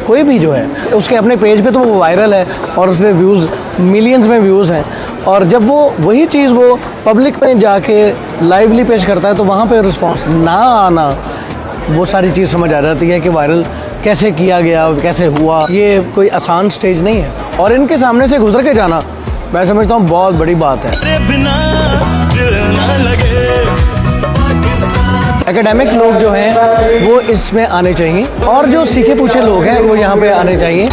कोई भी जो है उसके अपने पेज पे तो वो वायरल है और उस पर व्यूज़ मिलियंस में व्यूज़ हैं, और जब वो वही चीज़ वो पब्लिक में जाके लाइवली पेश करता है तो वहाँ पे रिस्पॉन्स ना आना, वो सारी चीज़ समझ आ जाती है कि वायरल कैसे किया गया, कैसे हुआ। ये कोई आसान स्टेज नहीं है, और इनके सामने से गुजर के जाना मैं समझता हूँ बहुत बड़ी बात है। एकेडमिक लोग जो हैं वो इसमें आने चाहिए, और जो सीखे पूछे लोग हैं वो यहाँ पे आने चाहिए।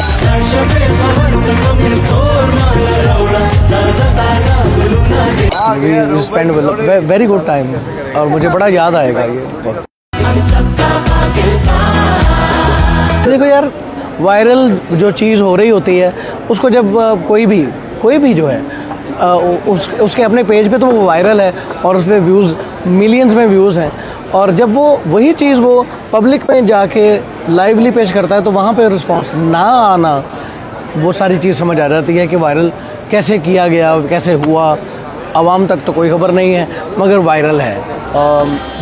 We spend very good time, और मुझे बड़ा याद आएगा ये वक्त। देखो यार, वायरल जो चीज़ हो रही होती है उसको जब कोई भी जो है उसके अपने पेज पे तो वो वायरल है और उस पर व्यूज़ मिलियंस में व्यूज़ हैं, और जब वो वही चीज़ वो पब्लिक में जाके लाइवली पेश करता है तो वहाँ पे रिस्पॉन्स ना आना, वो सारी चीज़ समझ आ जाती है कि वायरल कैसे किया गया, कैसे हुआ। आवाम तक तो कोई खबर नहीं है मगर वायरल है।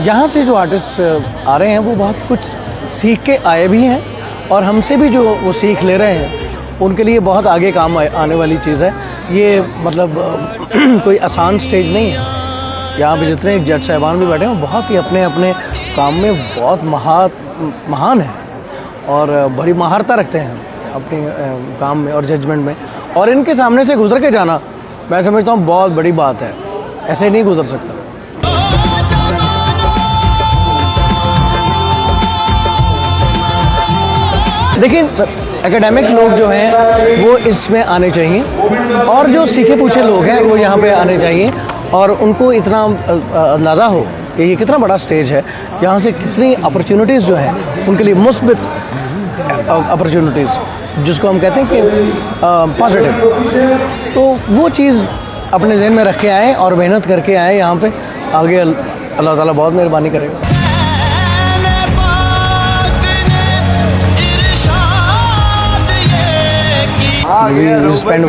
यहाँ से जो आर्टिस्ट आ रहे हैं वो बहुत कुछ सीख के आए भी हैं, और हमसे भी जो वो सीख ले रहे हैं उनके लिए बहुत आगे काम आने वाली चीज़ है ये। मतलब कोई आसान स्टेज नहीं है। यहाँ पे जितने जज साहिबान भी बैठे हैं बहुत ही अपने अपने काम में बहुत महान हैं और बड़ी महारता रखते हैं अपने काम में और जजमेंट में, और इनके सामने से गुजर के जाना मैं समझता हूँ बहुत बड़ी बात है। ऐसे नहीं गुजर सकता। देखिए, एकेडमिक लोग जो हैं वो इसमें आने चाहिए, और जो सीखे पूछे लोग हैं वो यहाँ पे आने चाहिए, और उनको इतना अंदाज़ा हो कि ये कितना बड़ा स्टेज है, यहाँ से कितनी अपॉर्चुनिटीज़ जो है उनके लिए मुस्बित अपॉर्चुनिटीज़ जिसको हम कहते हैं कि पॉजिटिव, तो वो चीज़ अपने ज़हन में रख के आए और मेहनत करके आए यहाँ पे। आगे अल्लाह ताला बहुत मेहरबानी करेगा। We spend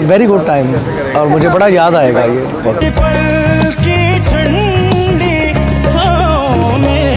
very good time, और मुझे बड़ा याद आएगा ये वक्त।